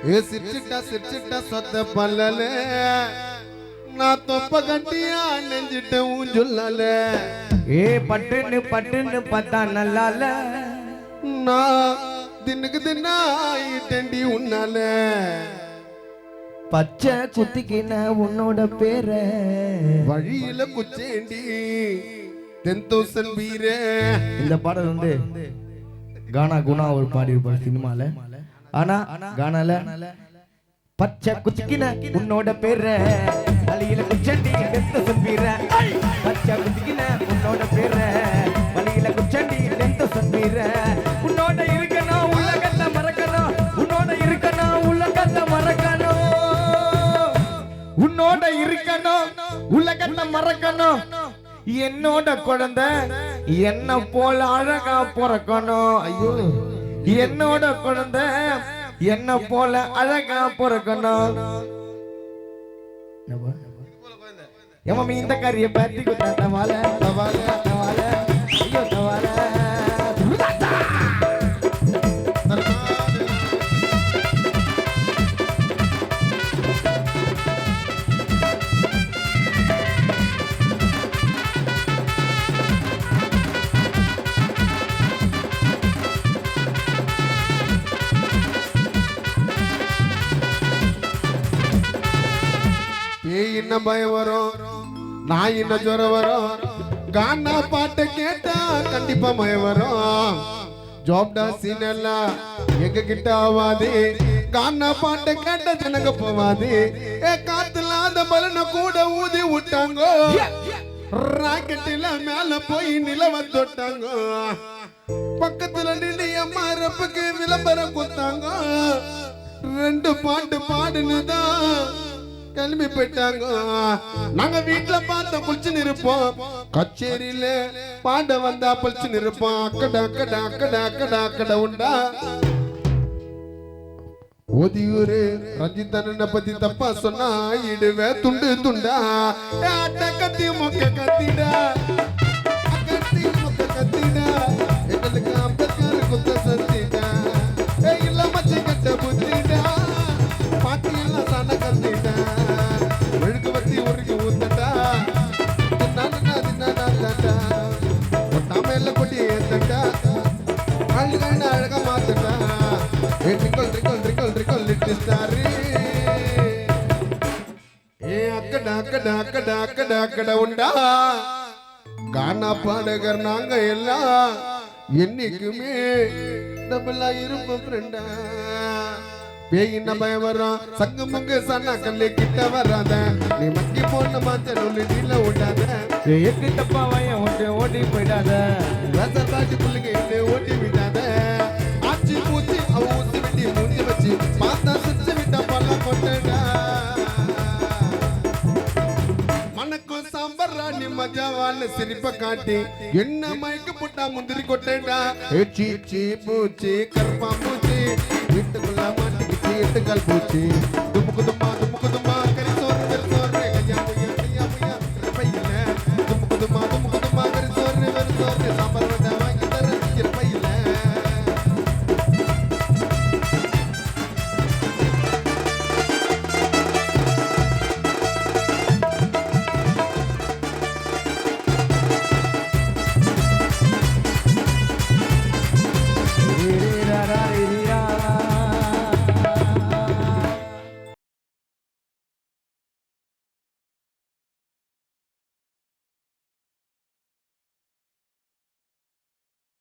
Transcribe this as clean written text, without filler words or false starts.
சிரிச்சிட்டா சொத்த பல்லல நான் தொப்ப கட்டியா நெஞ்சிட்டேன் சொல்லல பட்டுன்னு பார்த்தா நல்லால நான் தின்னுக்கு தின்னாயிட்டேன்டி உன்னால பச்சை குத்திக்கின உன்னோட பேர வழியில குச்சேண்டி 10,000 வீர. இந்த பாடல் வந்து கானா குணா ஒரு பாடி இருப்பார் சினிமால. ஆனா கானால பச்சை குத்திக்கின உன்னோட பேர வழியில குச்சண்டி 10,000 வீர. பச்சை குத்திக்கின உன்னோட பேர வழியில குச்சண்டி 10,000 வீர. உன்னோட இருக்கணும் உலகத்தை மறக்கணும், உன்னோட இருக்கணும் உலகத்தை மறக்கணும், உன்னோட இருக்கணும் உலகத்தை மறக்கணும். என்னோட குழந்தை என்ன போல அழகா பிறக்கணும். ஐயோ என்னோட குழந்தை என்ன போல அழகா பிறக்கணும். எம்மி இந்த காரிய பத்தி தவால தவால தவால ஐயோ தவால என்ன பயம் வரும், நான் என்ன ஜுரம் வரும், கானா பாட்டை கேட்டா கண்டிப்பா மயம் வரும். ஜாப்டா சீன் எல்லாம் எங்க கிட்ட ஆவாது, கானா பாட்டை கேட்ட ஜனங்க போவாது. காத்துல அந்த பலனை கூட ஊதி விட்டாங்க, ராக்கெட்டில மேல போய் நிலவ தொட்டாங்க. பக்கத்துல நின்று அம்மா ரப்புக்கு விளம்பரம் கொடுத்தாங்க. 2 பாட்டு பாடுனுதான் கிளம்பி போயிட்டாங்க. நாங்க வீட்டுல பார்த்த புளிச்சு நிற்போம், கச்சேரியில பாட வந்தா பழிச்சு நிற்போம். அக்கடா அக்கடா அக்கடா அக்கடா அக்கடா உண்டா ஓதியூரு ரஞ்சிதன பத்தி தப்பா சொன்னா இடுவே துண்டு துண்டா. கத்தி மொக்க கத்திடா, கத்தி மொக்க கத்திடா, எங்களுக்கு அம்பேத்கர் குத்த சத்திடா. இல்ல மச்சி கட்ட புத்திடா, பாட்டி எல்லாம் சன கத்திடா, ஒழுக்கு வத்தி உருகி ஊத்தட்டா, தமிழ்ல கொட்டி ஏத்தட்டா, அழுகான அழகா மாத்தட்டா. ட்ரிக்கல் ட்ரிக்கல் ட்ரிக்கல் ட்ரிக்கல் லிட்டு ஸ்டாரி. அக்கடா அக்கடா அக்கடா அக்கடா அக்கடா உண்டா. கானா பாடகர் நாங்க எல்லாம் என்னைக்குமே டபுளா இருப்போம் ஃப்ரெண்டா. பேயின பயம் வரும், சங்கு முங்கு சன்னா கல்லு கிட்ட வராத, நீ மக்கி போன மாச்சல் ஒண்ணு நீல விடாத. எட்டு தப்பா வயம் ஓட்டு ஓட்டி போயிடாத, ரசத்தாச்சி புள்ளிங்க என்ன ஓட்டி விடாத. ஆச்சி பூச்சி அவ ஊத்தி விட்டி மூஞ்சி வச்சு பார்த்தா சுத்தி விட்டா பல்ல கொட்டடா. மனக்கும் சாம்பார் ராணி மஜாவான சிரிப்ப காட்டி என்ன மயக்க போட்டா முந்திரி கொட்டடா. சீச்சி பூச்சி கருப்பா பூச்சி வீட்டுக்குள்ள மாட்டிக்கிச்சு எட்டுக்கால் பூச்சி தும்பு குதுமா